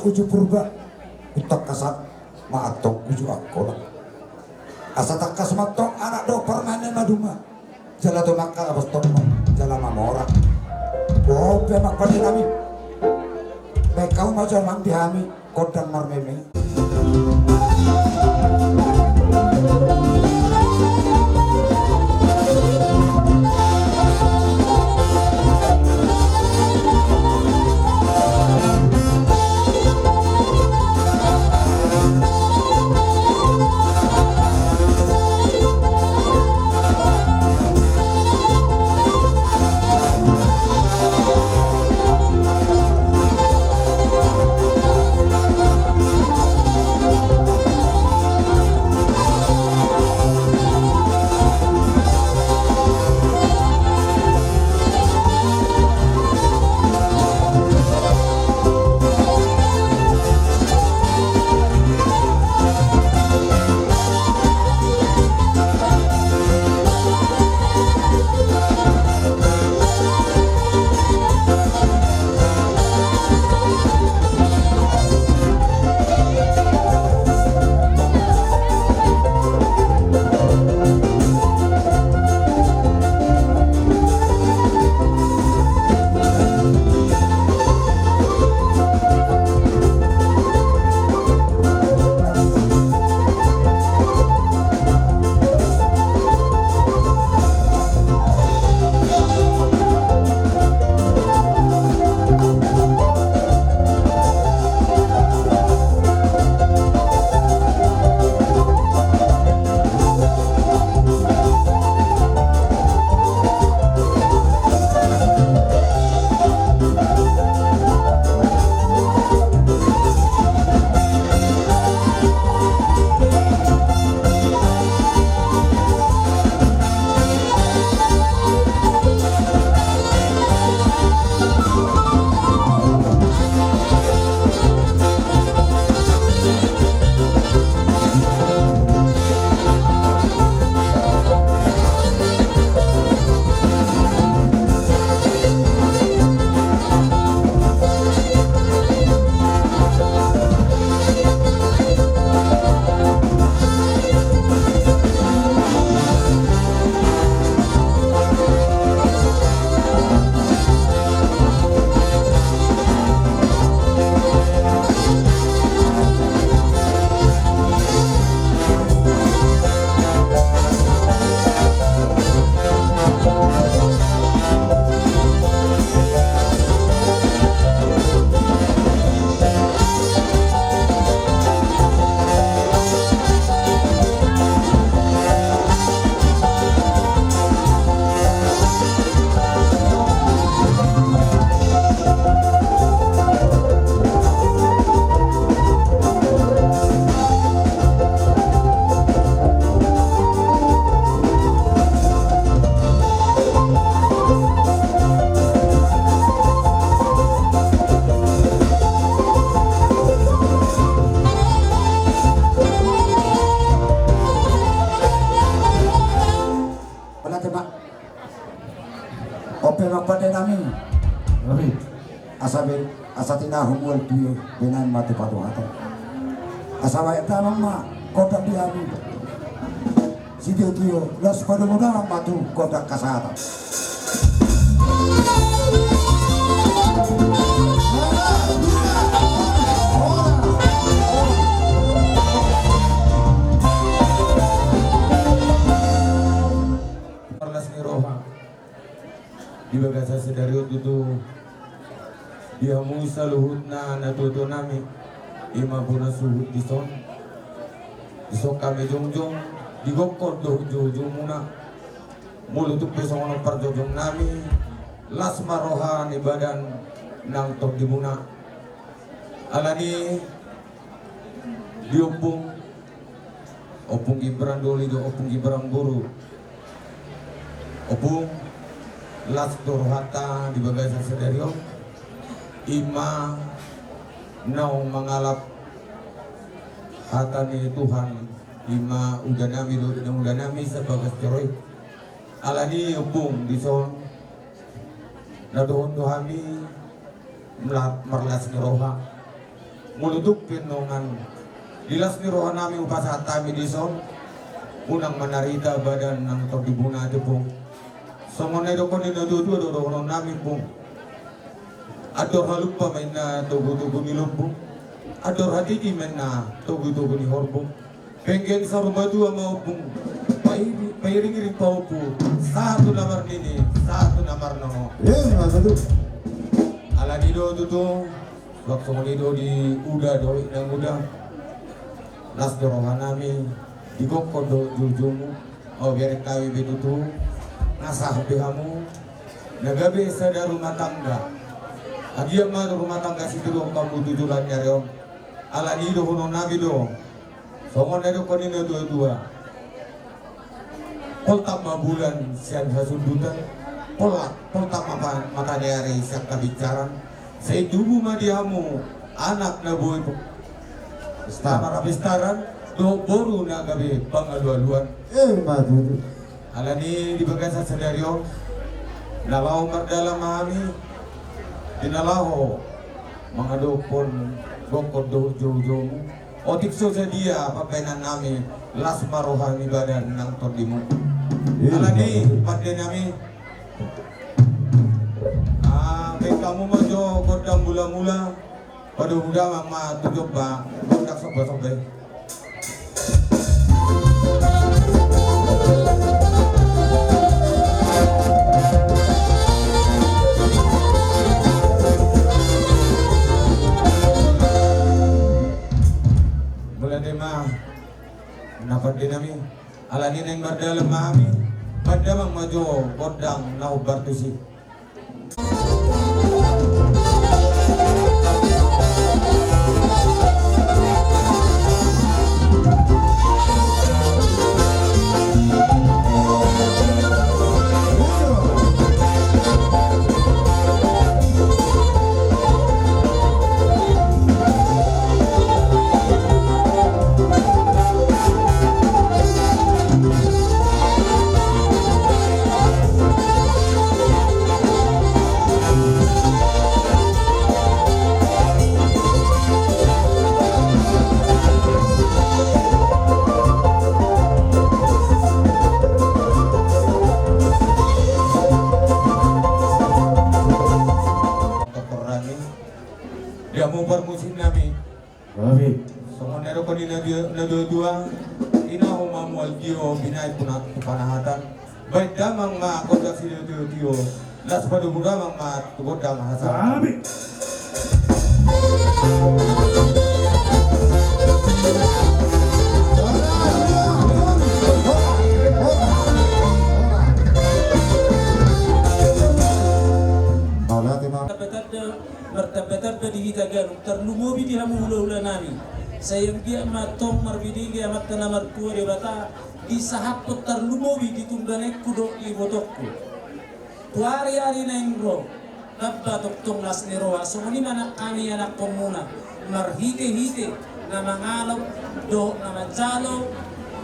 uju purba utak kasat maatok uju akola asa takas matok anak do permanen maduma jala to nakal abas tokno jala mamora bobe mak padi kami baik kau mau mang dihami kodang marmeme asatina humul piye benan mati patu hata asawa eta mama kodak diami si dia las pada muda matu kodak kasata Perlas Niroha di bagasa sedariut itu dia Musa luhutna natuto nami ima puna suhut dison kami jongjong digokor doh jojong muna mulutuk pesong nang parjojong nami las maroha ni badan nang tok di muna alani diopung opung Gibran doli do opung Gibran buru opung las turhata di bagasa sedariut ima nau mengalap hatani Tuhan ima udanami udanami sebagai steroid alani upung dison nadohon tuhami melat merlas ngeroha mulutuk pinongan dilas ni rohan namin upasa tami dison unang manarita badan ng tagibuna ito po songon na ito ko ninadudu doon namin po ador halupa may na tugu-tugu ni lumbo ador hatiki may na tugu-tugu ni horbo pengen sa rumadu ang maupong pairing-iring pa upo satu namar nini satu namar no Madadu. ala nido tuto waktu nido di udah do yang udah nas dorongan nami di kokon do jujumu oh biar kawi betutu nasah behamu nagabe sada rumah tangga agia mah rumah tangga situ do kamu tujulan nyariom ala nido hono nabi do songon nido konino dua-dua poltak bulan sian hasundutan poltak mata dari siap kabicaran saya dubu madiamu anak na boy Stamar abistaran do boru na gabi pangalualuan Madadu. alani di bagasa sadario nalaw mardala mahami dinalaho mga dopon gokod do jojomu otik so sa dia papainan nami las marohani badan ng todimu alani pati nami kay kamu majo kodang mula-mula pada muda mama tujuh ba kodak sobe-sobe mulai mah napat dinami alani neng bardalam mahami pada mang majo kodang nau bartusi dia mau bermusim nami songonero ko ni nadudua inaho mamual dio binay panahatan baik damang ma kodak si dio las pada budamang ma kodang hasan bertabda di kita garu terlumobi di hamu hula nami sayang dia matong marbidi dia matana marku de bata di sahap terlumobi di tungganek kudo di botokku tuari nengro dabba toktong las neroa sumuni mana kami anak komuna marhite na mangalaw do na majalo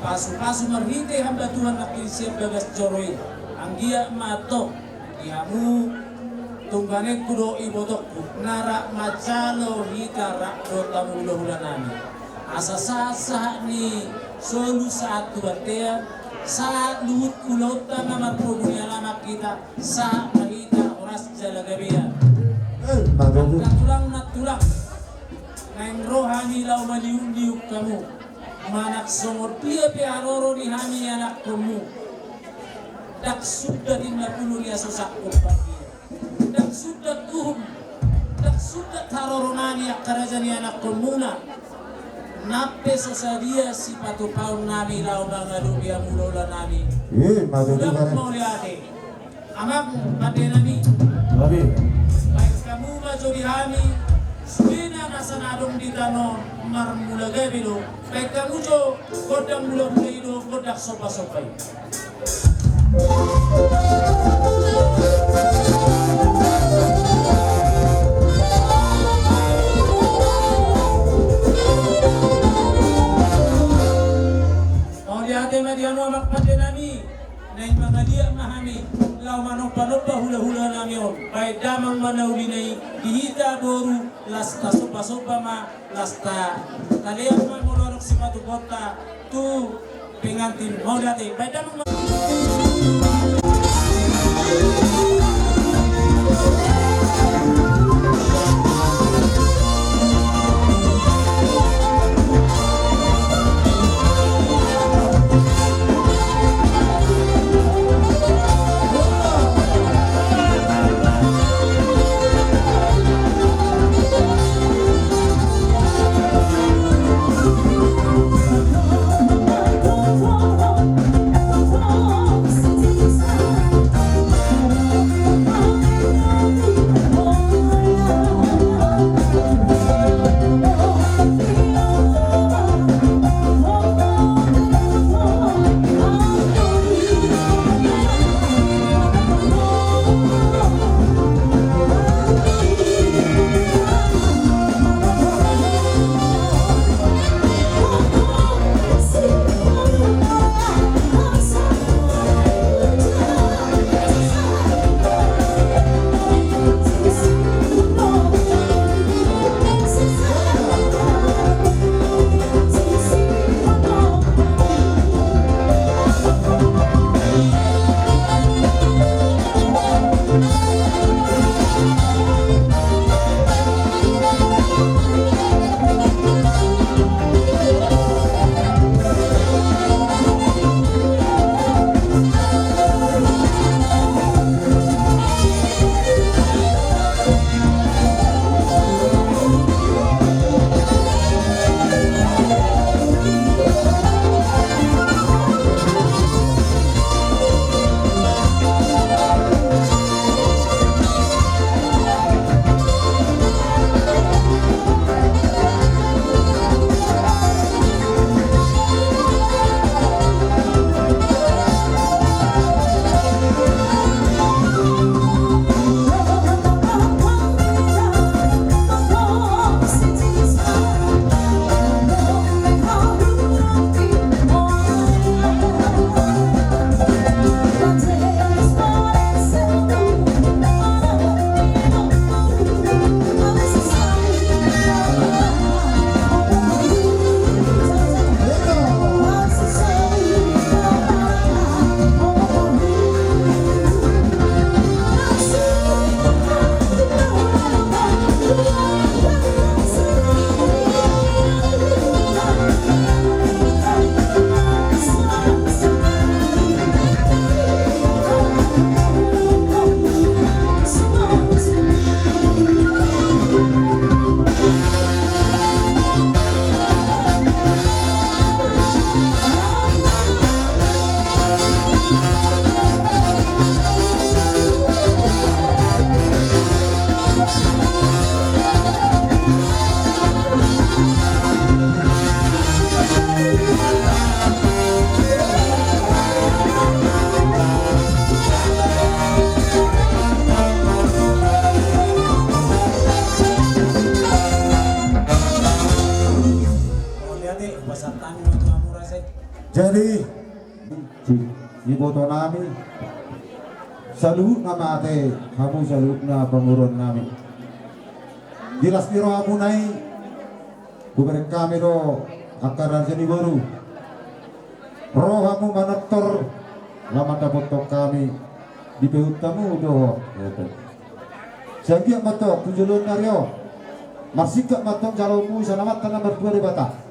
pasu marhite hamba Tuhan nak siap bagas joroi anggia mato di hamu tunggane kudo ibotokku nara macalo hita rak do tamulo hulanami asa saat ni solu saat tuatea saat luhut kulauta nama produnya lama kita saat mahita oras jalagabia tulang neng rohani lau maliung kamu manak songor pia aroro ni hami anak kamu dak sudah dinapulu ya sosak kupati dak sudah tuhum dak sudah taroronani akarajani anak komuna nape sosadia si patu paun nami lau bangalu dia mulola nami udah mau liate amak pade nami baik kamu majo dihami suina nasanadong di tano marmula gabilo baik kamu jo godang mula ido godak sopa-sopai Mau lihat dia mau mak pada nami, neng mga dia mahami lau manopa-nopa hula-hula nami on pai damang manaulinai dihita boru lasta sopa-sopa ma lasta kalian ma molorok si batu kota tu pengantin mau dati pai damang Jadi di foto nami salut nama ate kamu salut na pangurun nami jelas niro aku nai kuberi kami do akaran seni baru roh kamu manator lama dapat kami di peutamu do Sangkia matok tujulun naryo marsika matok jalomu selamat tanah berdua di bata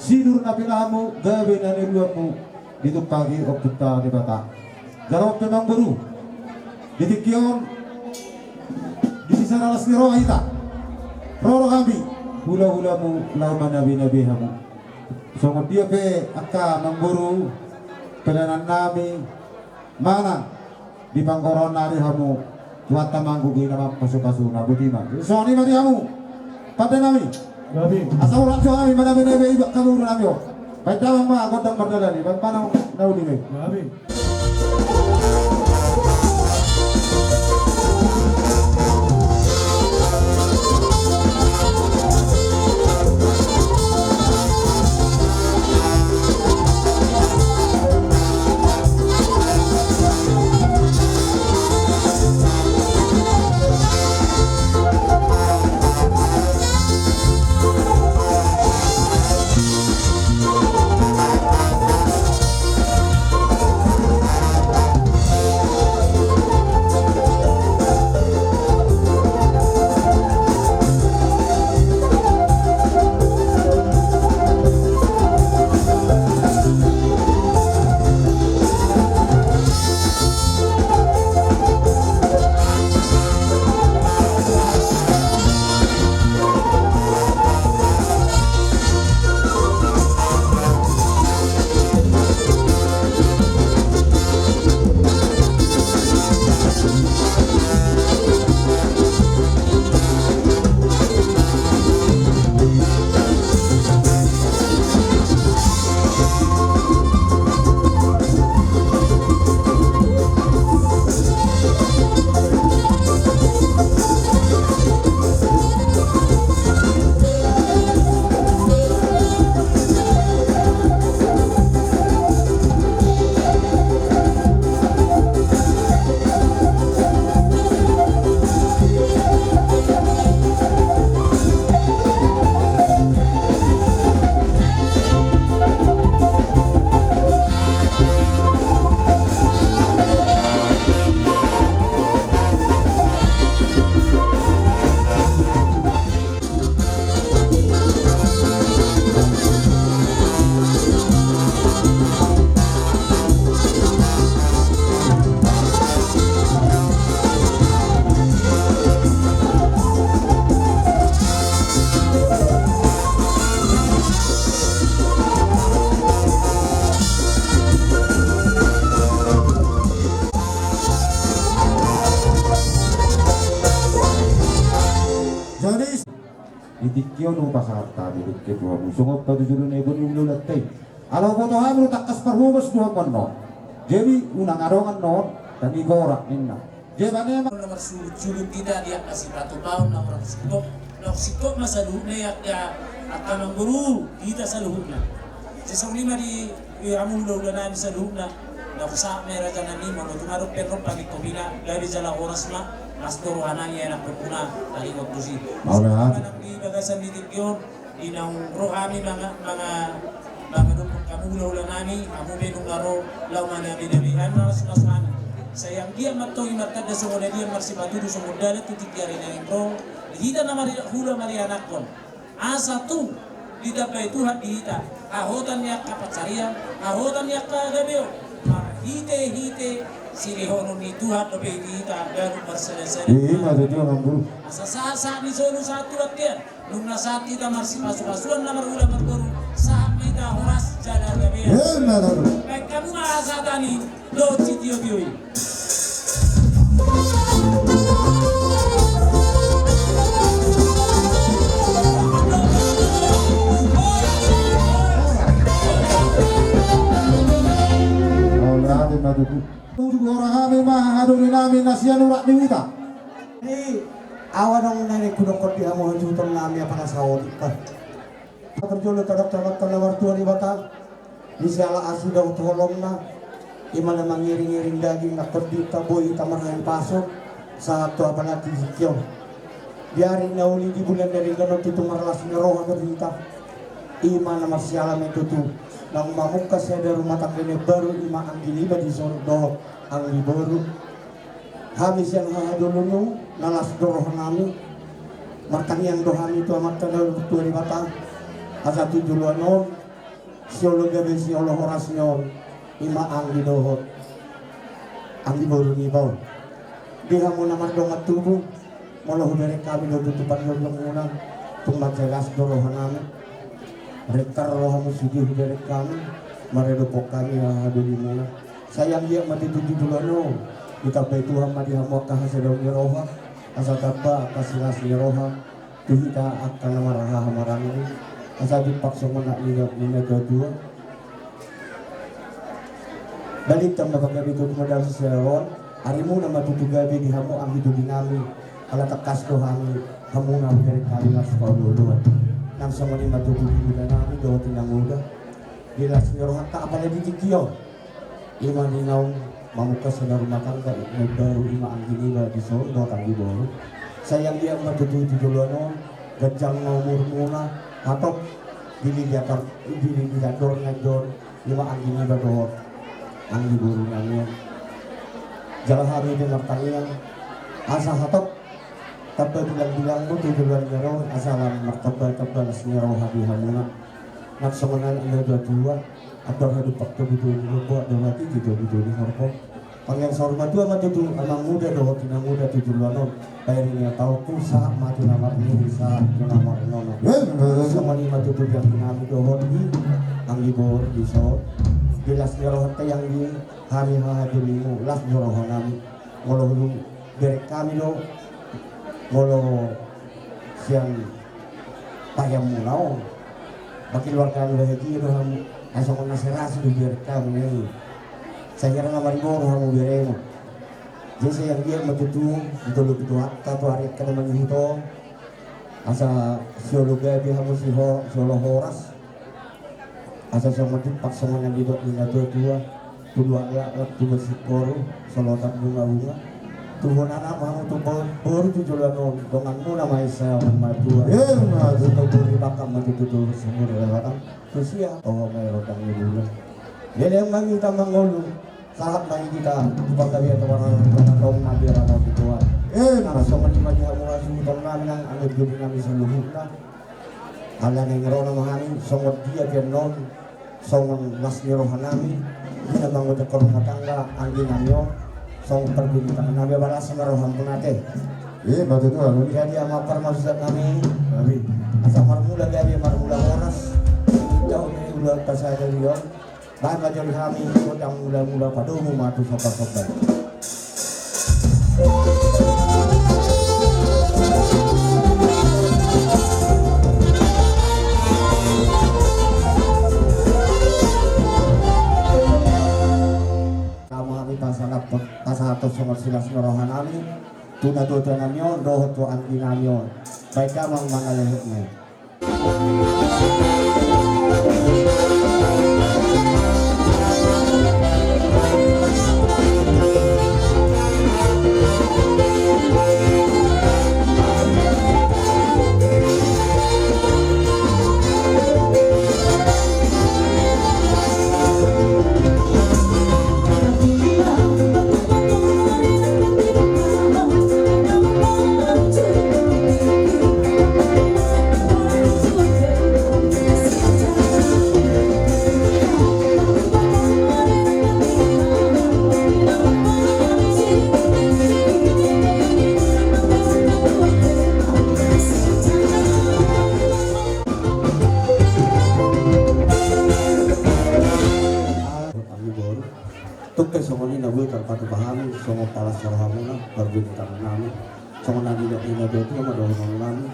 sidur napilamu gawe nani luarmu ditupagi okta di bata jalo memang baru ditikion di sisa alas ni roh ita roh kami hula-hulamu lama nabi-nabi hamu so dia pe akka memburu pelanan nami mana di pangkoron nari hamu buat tamanggu gini nama pasu-pasu na budiman so ni mari hamu pada nami Nabi. asal orang tua kami mana benda ibak kamu urun amyo baik dalam mah godang berdalani baik panau naudi me Nabi. kyo no pasarta di dikit wa musungop ta dulu ne bun lulat tay alo foto hamru takkas perhubus dua kono jadi unang arongan no tadi gorak ninna jebane nomor suluk tidak dia kasih batu bau nomor sikop masa dunia ya akan mengguru kita saluhuna sesang lima di ramu udah nami saluhuna na kusa merah jangan ni mau tumarup perro pagi komina dari jalan oras ma Pastor Hananya anak berguna tadi waktu si. Anak di bagasan di Tikyon, di nang rohami mga dukong kamu ulah nami, kamu benung laro lau mana binabihan mas mana. Sayang dia matong imartad da semua dia marsi batu du semua dalat tu tikiari na intro. Hita na hula mari anak kon. Asa tu didapai Tuhan dihita. Ahotan niya kapacarian, ahotan niya kagabeo. Hite sini hono ni Tuhan lebih kita dan bersama-sama. Iya, itu ngambul. Asa ni solo satu latihan. Nung nasa kita masih masuk-masukan nomor ulang baru. Saat kita horas jalan lebih. Baik kamu asa tani do citio bioi. Tujuh orang kami mah aduri nami nasian urak di kita. Ni awan ang nani kudokot di amo hajuton nami apa nasawon ipa. Terjolo kadok-kadok nomor 2 di Batam. Di sala asudah tolong na. Imana mangiring-iring daging na perdi taboy tamarahan pasok sa to apalagi sikyo. Diari na uli di bulan dari ganot itu maralas ni roh berita. Imana masyala metutu. Nang mamuka saya dari rumah tangga ini baru ima ang giliba di sordo ang libaru. Habis yang dulu nalas doroh nami. Markani yang dohami itu amat kadal tua di Batam. Asa 7 anon. Siolo gabe siolo horas nyon. Ima ang lidohot. Ang libaru ni bawon. Diha mo naman dong at tubo. Mula hudari kami do tutupan yung unang. Tung magsagas doroh nami. Rektar roh musudi dari kami, maredo kami ada di mana. Sayang dia mati tujuh dulu kita baik Tuhan mati hamu kah sedang roha, asal kaba kasilas roha, kita akan marah marang ini, asal dipaksa menak nina kedua. Balik tambah gabi tu modal seseron, harimu nama tutu gabi di hamu ambil di nami, ala tekas dohami, hamu nama dari kami nafsu dulu. Nang sama ni matutup kita nami do tinang muda jelas nyoroh tak apa lagi tikio lima ninau mamuka sedar rumah tangga baru lima anggini ba di solo do kan di bawah sayang dia matutup di duluan gajang nomor muna atau dili diatar dili diator ngajor lima anggini ba do anggi buru nanya jalan hari di martanian asa hatop tapi bilang-bilang bu tujuan jero asalan martabal senero hadi hamuna nak semenan anda dua atau hadu pakto betul buat dawati gitu di horko panggil sorma dua mati tu amang muda doh tina muda tujuan non bayarnya tahu tu sah mati nama ini bisa nama nono sama ni mati tu yang kami doh di anggi bor di so jelas jero yang di hari hadi limu las jero nami ngolo dari kami doh Molo siang payam mulao, bakil warga bahagia doang, asal mana serasi dibiarkan ni. Saya kira nama ribu orang beremu. Jadi yang dia begitu itu satu hari kena menghito, asal siolo gabi hamu siolo horas, asal sama dipak sama yang hidup dengan dua alat dua sikor, solotan bunga. Tuhan anak mahu tu baru tujuan non dengan mula maisa madu. Untuk beri bakam mati tujuh semua lewatan. Terus ya, oh mereka kami dulu. Jadi yang bagi kita mengulu, saat bagi kita dipakai atau orang dong nabi orang Tuhan. Nah, sama di mana kamu masuk dalam kami yang anda jadi kami seluruhnya. Allah yang ngerona mahani, sama dia dia non, sama nasni rohanami. Kita bangun dekor rumah tangga, angin anyo. Song perbuatan nabi balas meroham punate. Batu tu lalu. Jadi amapar maksud kami. Asal marmula gabi marmula horas. Jauh dari ulah kasada lion. Bahan bajol kami kodang mula-mula padumu matu sobat-sobat. mato songot silas norohanami tuna tuta namyo dohot to anti namyo baik kamang mangalehutnya. Tukte songoni nabu terpatu pahami songo palas sarahamuna berbintang nami songo nadi dok ina dotu ama dohong nami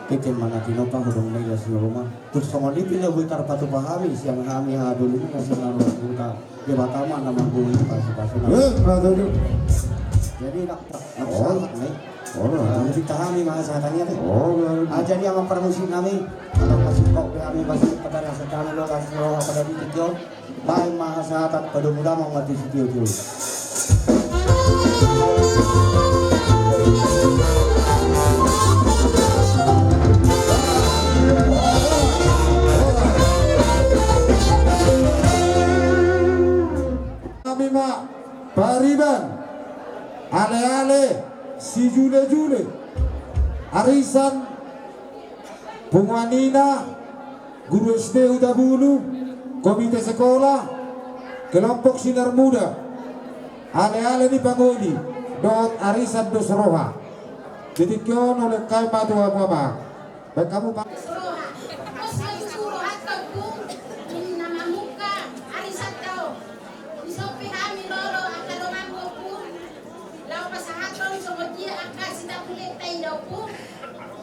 keke mana tinopa hudong mega sinuruma tuk songoni pina bu terpatu pahami siang kami ha dulu ini kasih naruh kita di batama nama bui pasi nami jadi nak sangat nih jadi tahami mahasatannya deh jadi ama permusik nami kalau kasih kok kami kasih pada rasa kami lo kasih lo pada titik yo baik mahasatan pada muda mau mati situ. Kami mak Pariban, ale-ale, si Jule-Jule, arisan, Punganina, guru SD Udabulu, komite sekolah, kelompok sinar muda, ale-ale di panguli, dot arisan dos roha, ditikyon oleh kai matu apa-apa, baik kamu pak.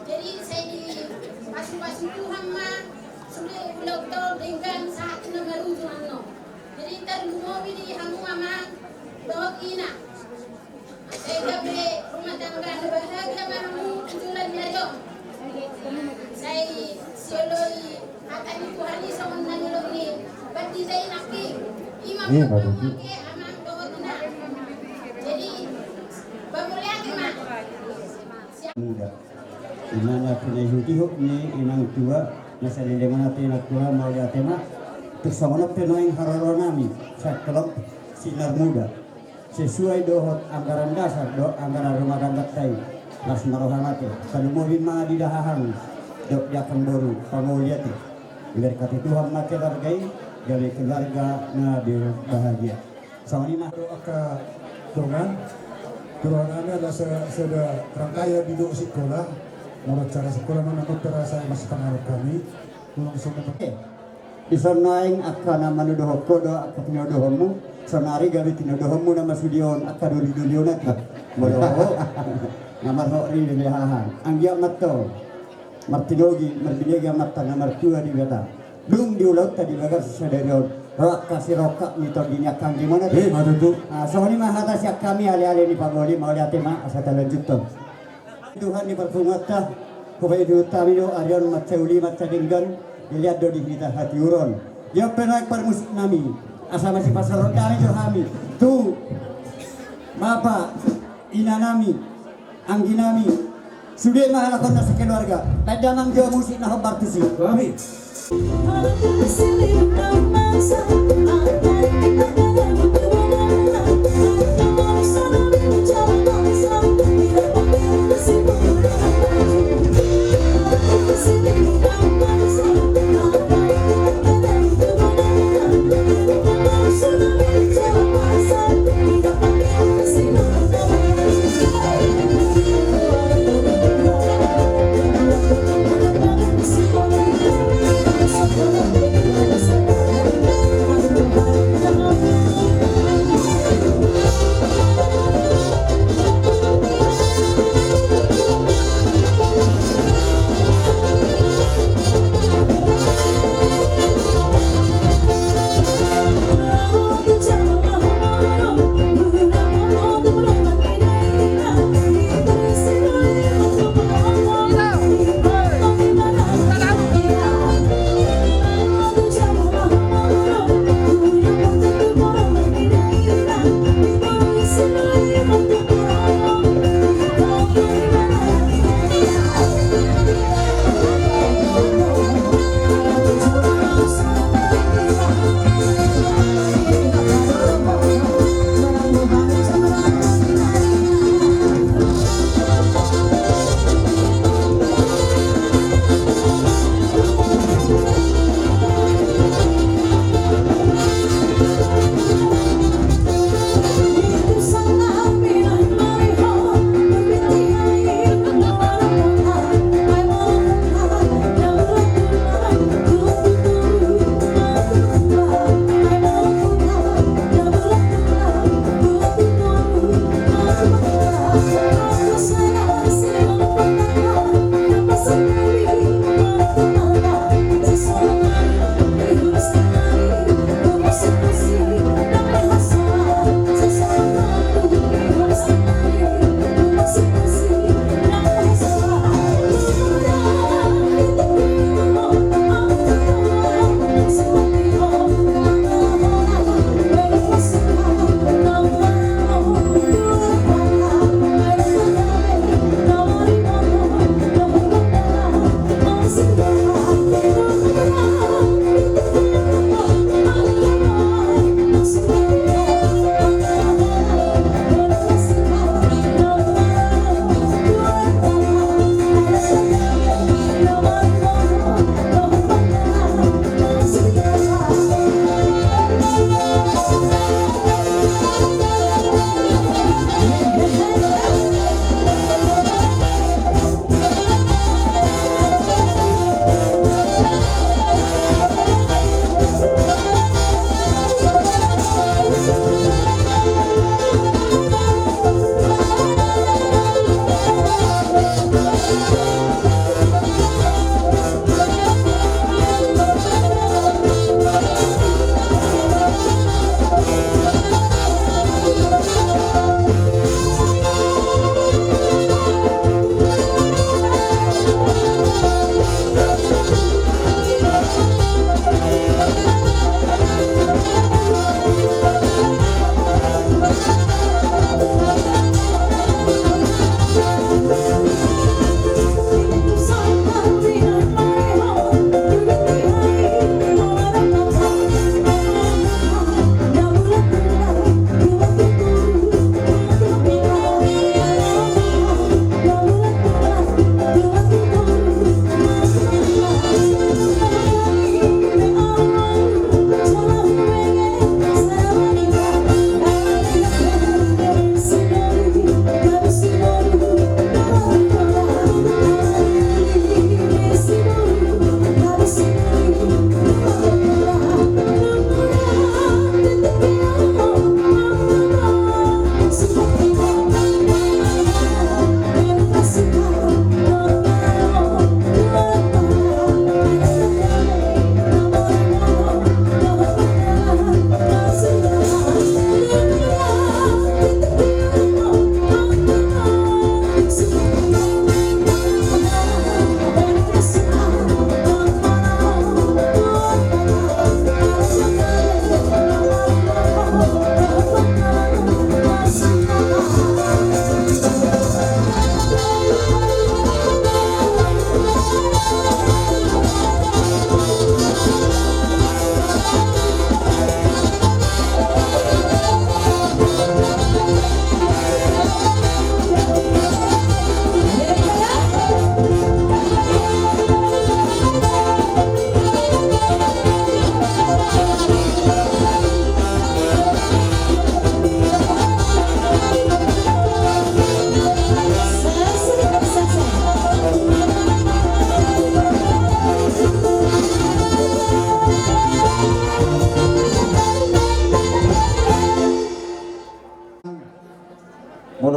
Jadi saya di pasung-pasung Tuhan mah sudah ulang dengan saat nama rujuan. Jadi terlumobi di hamu mama bawa kina. Saya gabe rumah tangga bahagia mahamu tujuan nyaro. Saya sioloi akan Tuhan ini sama naniloni. Berarti saya naki imam ke amang bawa kina. Jadi bamulian mah. Muda. Imana pinayutihok ni inang tua nasa lilimana tinak tua mau lihat tema tersamana penoing hararo nami saat kelop sinar muda sesuai dohot anggaran dasar anggaran rumah tangga tai las marohanate kalau mau bima di dahahan dok diakan baru kamu lihat biar kata Tuhan make hargai dari keluarga na bahagia sama ini mah doa dongan kami adalah sudah rangkaian di doa sekolah mulai cara sekolah menangkap terasa masih pengaruh kami langsung di sonaing akana manudoh kodo akapnya dohomu sonari gawe tinodohomu nama sudion akaduri dulion akap modoho nama hori di behahan anggia matto martinogi martinogi matta nama tua di beta belum diulau tadi bagar sadarion roak kasih rokak mito dinyakan gimana matutu soalnya mah atas yak kami ale-ale di pagoli mau lihat tema asal lanjut tuh Tuhan di perfungata kubai di utamino arion macauli macadinggan dilihat do di kita hati uron dia penaik permusik nami asal masih pasar kami jo kami tu mapa ina nami anggi nami sudah mah lakon nasa keluarga tadamang jo musik nah bartusi kami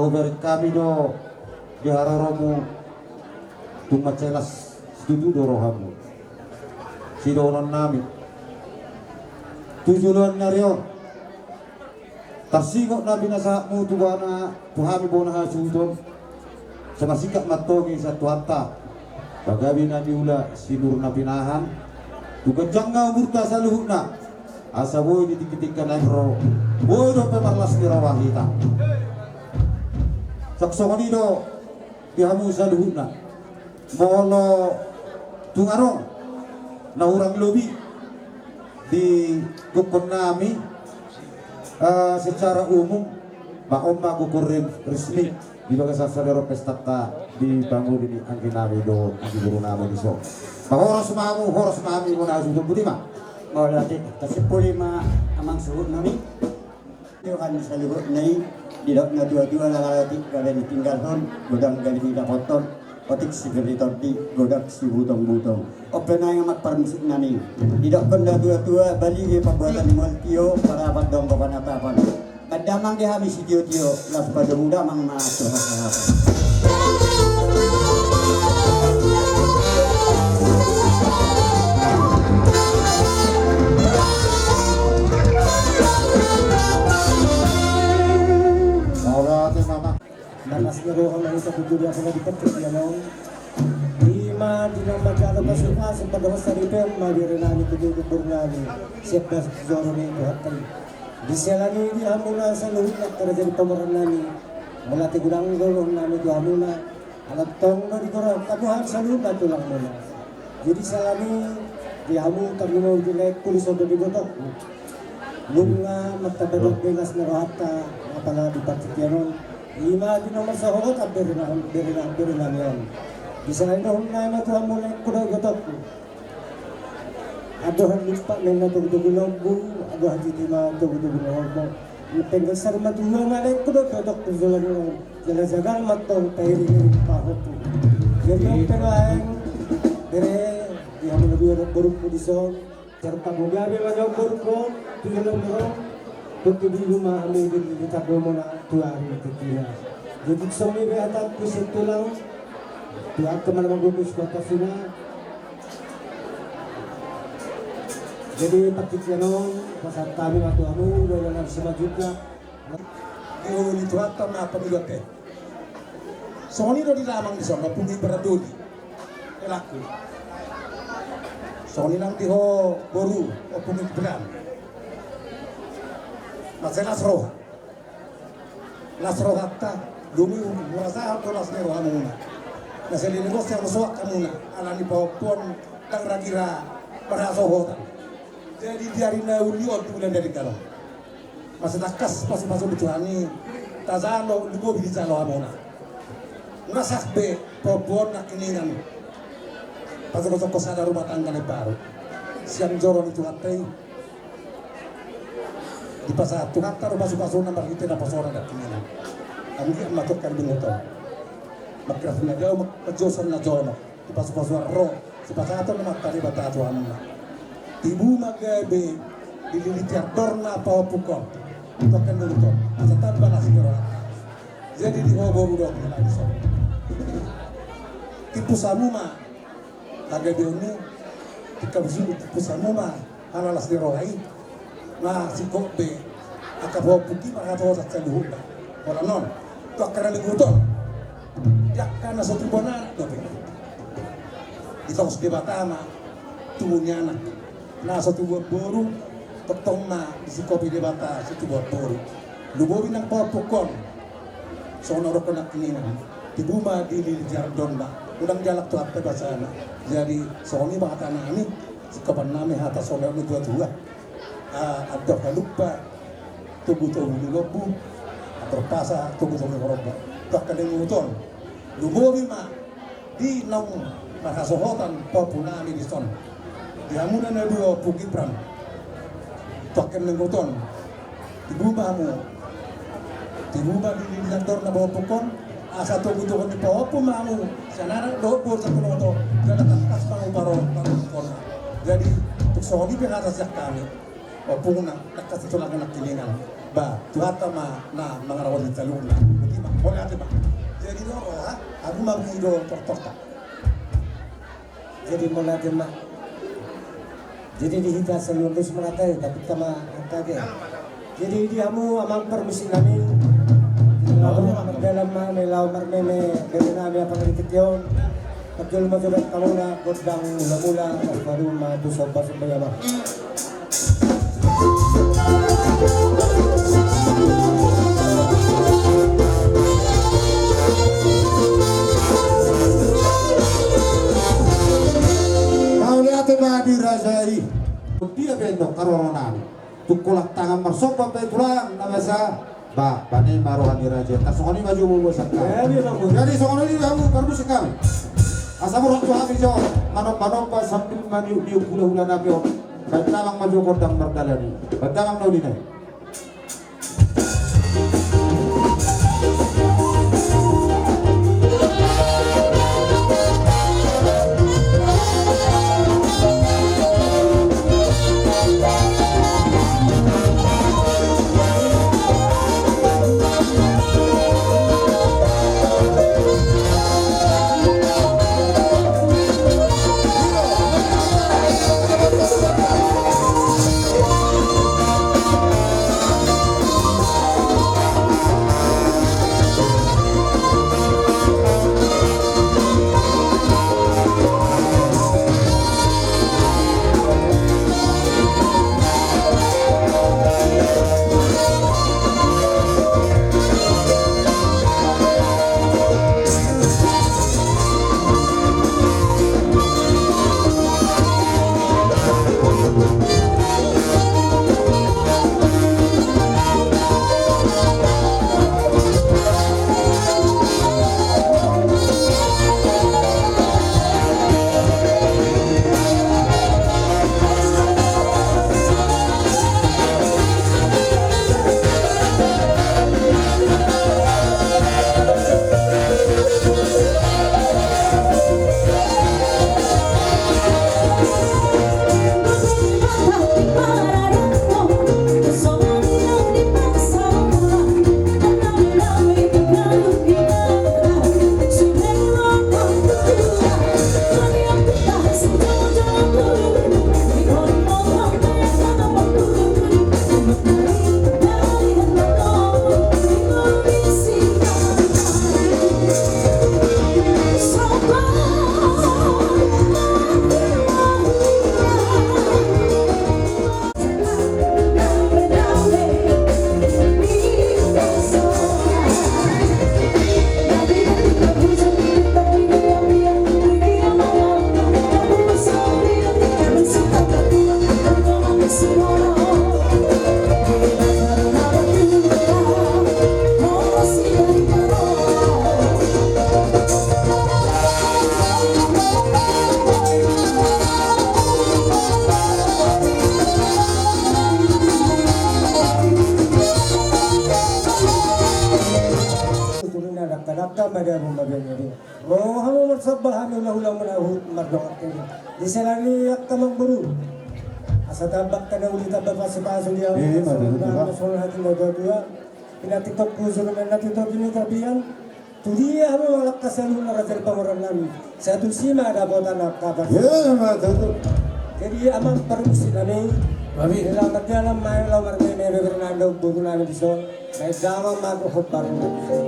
beri kami do di haroromu tuma celas setuju do rohamu sidonon nami tujuan narion tarsingok na binasakmu tubana tuhami bona hasudon sama sikap matogi satu hatta bagabi na diula sinur na pinahan tugajang nga umurta sa luhuna asa boy ditikitikan na bro boy do pemarlas ni rawahita saksong nido dihamu sa luhuna molo tungarong na urang lobi di gukon nami secara umum maomba gukurin resmi di bagas sadero pestata di bangun ini angkin nami do di guru nami di so horos mami muna sudah budi ma mau latih kasi pulima amang suhut nami yo kan sa luhut nai didok na dua-dua lalati kali tinggal hon godang kali tidak kotor otik si torti godak si butong-butong open na yang amat permusik nani didok kena dua-dua bali ke pembuatan multio para padong kepanatapan kadamang dia habis tio-tio las pada muda mang masuk Nanas ngerohan lang sa tutuloy ako na dipatik yan Lima dinang magkakatas na sa pagawas sa ripem magirinani tututubor nani siap na sa zoro na ito at di sila ni hamuna sa luhut na talaga di pamaran nani wala tigulang gulong nani di hamuna alat tong na di korang kabuhan sa luhut na tulang muna jadi sila ni di hamu tabi mo dilek pulis o bigotok nung magtabadok bilas na rohata na pala dipatik yan lima di nomor sahot berinan yon bisa ino na matuhan mo na kuda gotok adohan lupa na natugtugulog adohan titima tugtugulog ipenggal sa matuhan na kuda gotok tuzulan mo jalajagal matong tayri pahot jadi yung pengaeng bere di hamon na biyo buruk po dison serta bugabi magyaw buruk po tugulog mo untuk di rumah kami kita bermula tuan ketika jadi suami berhati pusing tulang tuan kemana mengutus kota sini jadi pakai channel pasal kami waktu kamu dalam semua juga Eo ni tuan tam na pamilya ke. Soni do di lamang di sana pungi beraduli. Elaku. Soni lang di ho boru o pungi beran. Masih lasro hatta lumi murasa ko las nero hamuna nasa negosyo ang suwak kamuna ala ni pawpon tang ragira para sohotan jadi diari na ulion bulan dari kalo masih takas masuk dicuani tazalo lugo bisa lo hamuna ngasak be pawpon nak iningan pasok sadar rumah tangga ni baru siang joron itu hatai di pasar tu kata rumah suka nampak kita dapat seorang dak kena kami melakukan bingoto makraf na jauh majosan na jono di pasar ro si pasar tu nama tadi bata tuan ibu magabe dililitir dorna pawa pukon tokan bingoto asatan balas kira jadi di hobo budok lagi so tipu samuma tagabe ini dikabusi tipu samuma alalas di rohai nah si kokbe akabaw puti makato sa kaluhula wala non to akara liguton yakana sa tribunal dobe ito sa debatama tumunya na sa tubuh boru petong na si kopi debata sa tubuh boru lubobi ng papukon so naro ko nak kininan tibuma dili jardon na udang jalak to at basana jadi soni bata nami si kapan nami hata solo ni dua ada lupa tubuh-tubuh di lobu atau pasar tubuh-tubuh korban tak kena nguton lubobi ma di nong makasohotan papunami di son di hamunan na dua pugipran tak kena nguton di bumamu di buma di kantor na bawa pukon asa tubuh-tubuh di pawapu mamu sanara lobo sa kunoto dalam kas pangu paron jadi untuk sohoni pengatas yak kami wapuna nakasitulang anak kiningan Ba, tuhata na mangarawal di taluna. Buti ba? Boleh ate ba? Jadi loro ha, aku mau hidup tortorta. Jadi mau natin ma. Jadi dihita sa lulus merata tapi tama kage. Jadi dia mu amang permisi nami. Dalam melaw marmeme dari nami apa kritik yon. Pagkul majubat kamu na kodang mula-mula baru matu sobat sembayama. Kau lihat ba dirajai. Dia bendok karonan. Tukulak tangan marsopa petulang namasa. Ba, bani marohan diraja. Tasongoni maju mo sa ka. Jadi songoni kamu perlu sekali. Asa mo rakto kami jo. Manok pa sambil mani di hula-hula na pyo. Kadang maju kodang berdalani. Badang no dinay. Oh, hamu marsabah hamu lahulang manahut mardong akini. Di selani yak tamang buru. Asa tabak kana uli tabak pasipaso dia. Masul hati dua. Pina TikTok puso naman na TikTok ini kabiyan. Tudi hamu malak kasalu na rajal pamoran namin. Sa tulsima ada botan nak kabar. Jadi amang permisi nami. Mami dalam dalam main lawan marmeme Fernando buru nami dison. May dama maguhot bareng namin.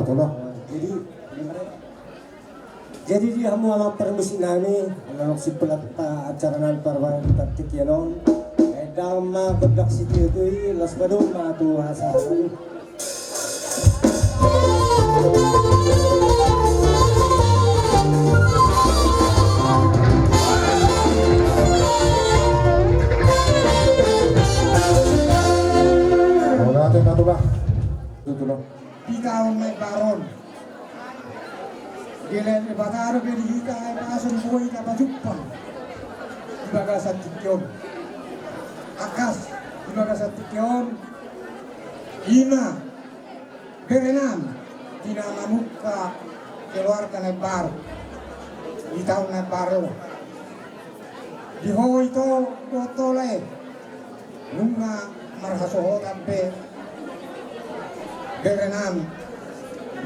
tolong. Jadi dia mau anak permisi nami, anak si pelat acara nan parwan taktik yanon. Dama bedak situ itu las badung ma tu hasa. Natin na tulak. Tutulong. Ikaw may baron. Gilen ibataro pinihika ay pasong buhay ka pajukpa. Ibaga sa tikyon. Akas, ibaga sa tikyon. Ina, berenam, dinamamuk ka keluar ka na baro. Itaw na baro. Diho ito, botole. Nunga marhasohotan pe. Berenam,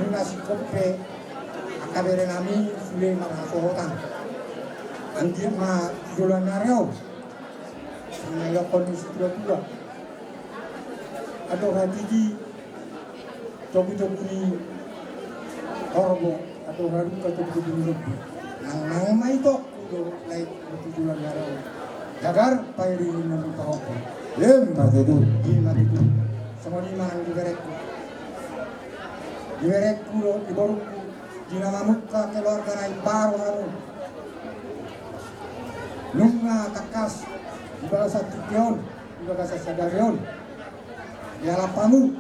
nunga si kope. Akaberenami sule marhasohotan. Anjir ma jualan nareo. Sinaya kondisi dua-dua. Atau hatiji cobi-cobi ni orbo atau harum ka cobi-cobi ni lebih. Nang mai to kudo lain jualan nareo. Jagar pairi ni namun tahu. Mati itu. Mati itu. Semua ni mang diberekku. Diberekku lo diborukku. Dinamamukka keluarga naik baru haru. Nunga takas ibaga sa tikyon, ibaga sa sadarion. Yalapamu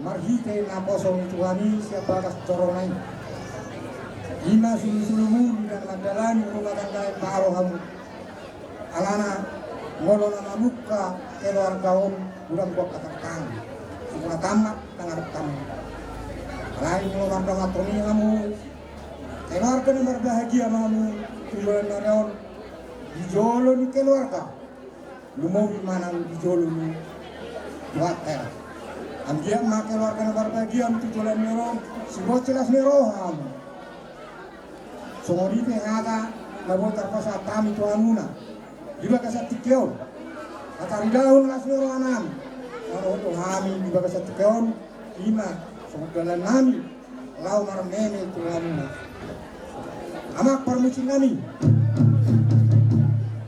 marhite na posong ituhani siya bagas coronay. Ima sulusulumu dan madalan rumah tangga baru hamu. Alana ngolo na mamukka keluargaon ulang buat katakang. Semua tamat tangarap tamu. Lain keluarga matoni kamu, keluarga yang berbahagia kamu, tujuan narion, dijolo ni keluarga, lumau di mana dijolo ni water. Anjir mak keluarga yang berbahagia tujuan narion, sebab jelas neroham. Somori pengada, nabo terpaksa tamu tuanuna, juga kasat tikyon, atari daun las nerohanam, kalau tu hami juga kasat tikyon, lima. Kemudian nami lau marmene tuanuna amak permucin nami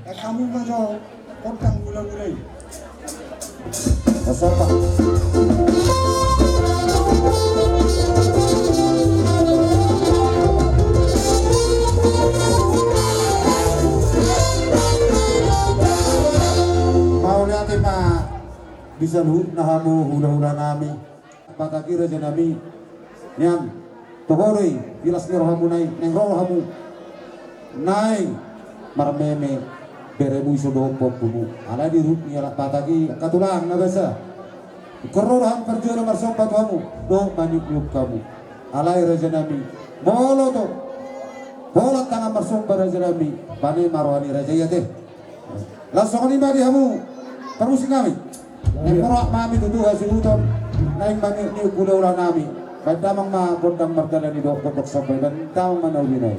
kamu majo kotang gula-gulai Dasar Pak. Mau lihat Pak bisa luhut nahamu hula-hula nami. Patakira janami nyam tohoroi bilas ni rohamu nai neng rohamu nai marmeme beremu isodo popumu ala di rut ni ala pataki katulang na basa kororham perjuara marsompat kamu do manyuk yuk kamu alai rajanami molo to bola tangan marsompat rajanami bani marwani rajaya teh langsung ni bagi kamu terus kami Nemporak mami tutu hasiluton naik bani ni kuda ulah nami badamang ma gondang mardalan ni dok kotok sampai dan tamang manawinay.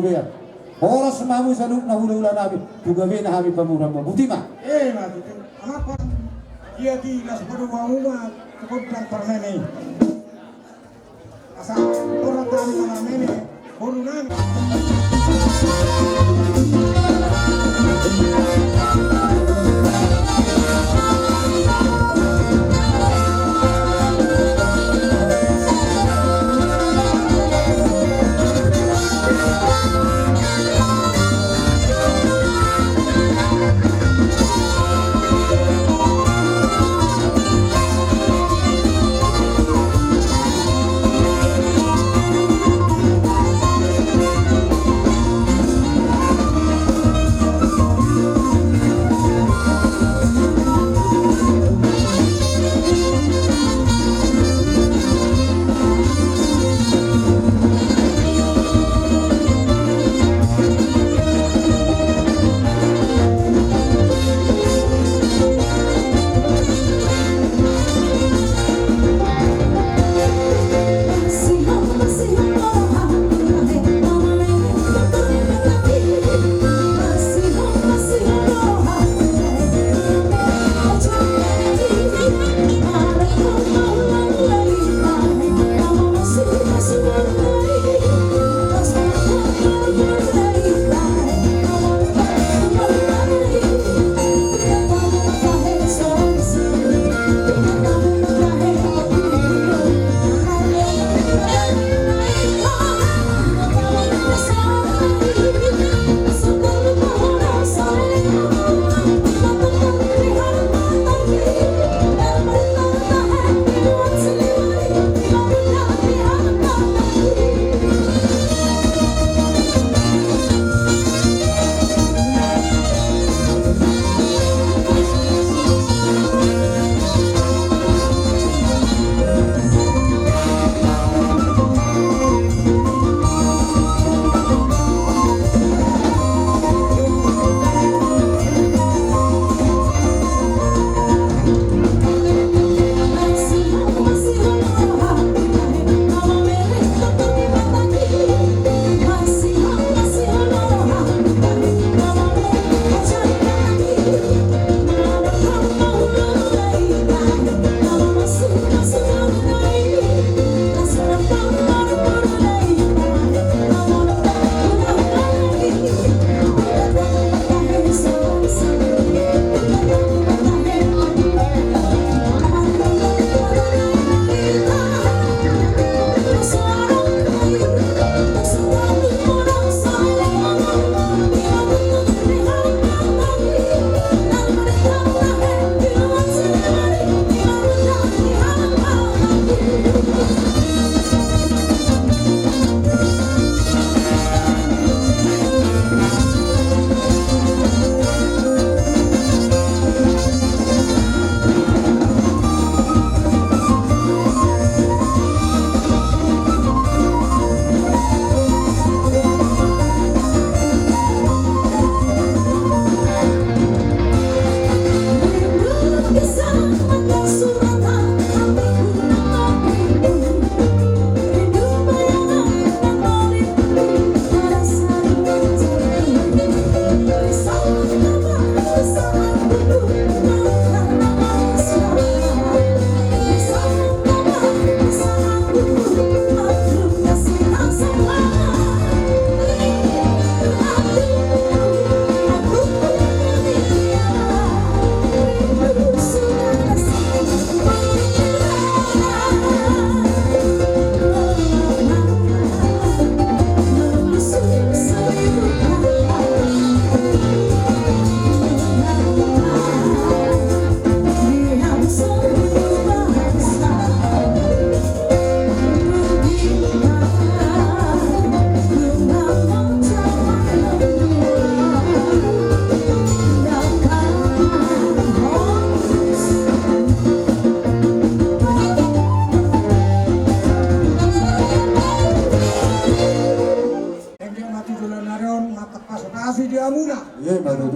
bea. Oras semamu saluk na hula-hula nabi. Tugabe na kami pamurang mabuti ma. Matutu. Apa? Dia di las berdua rumah kemudian permene. Asal orang kami permene, baru nang.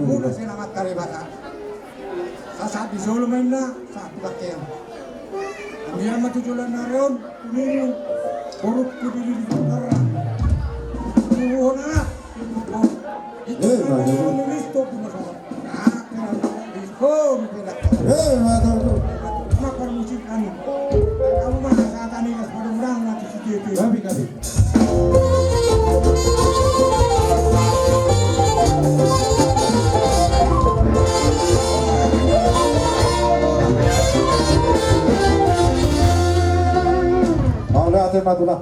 Muna selamat karibata. Saat di Solo mainna, saat di Bakian. Ambil matujulan narion, kuninu, korupku di negara. Nuhona. Listo di masalah. Listo tidak. Matuh. Makar musik kami. Kamu mana saat ini mas mudah-mudahan nanti si JT. Gabi. Mau lihat matulah.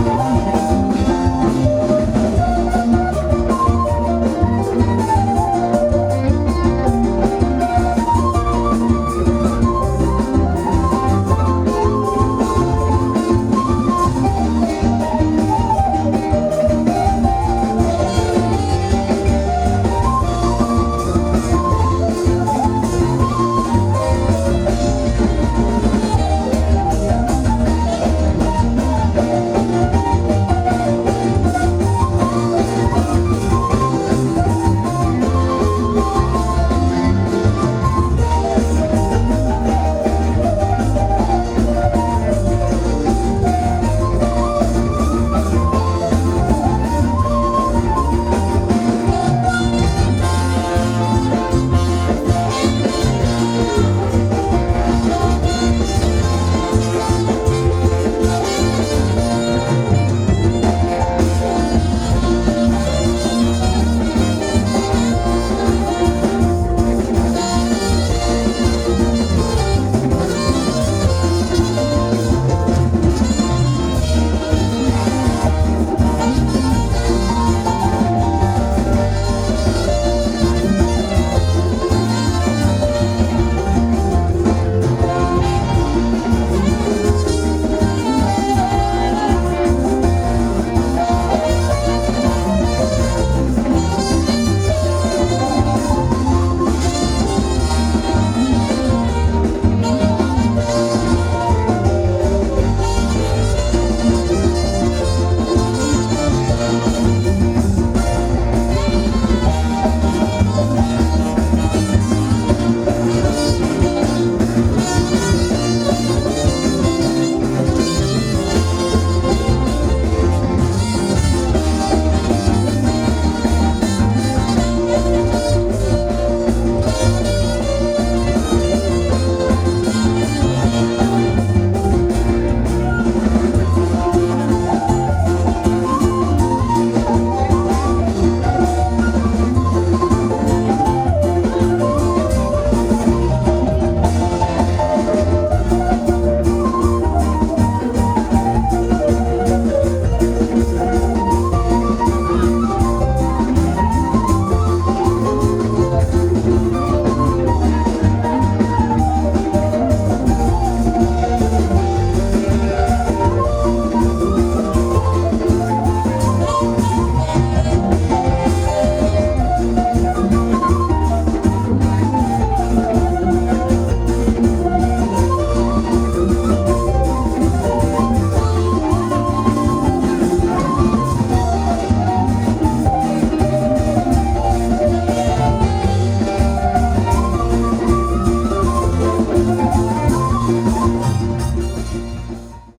Thank you.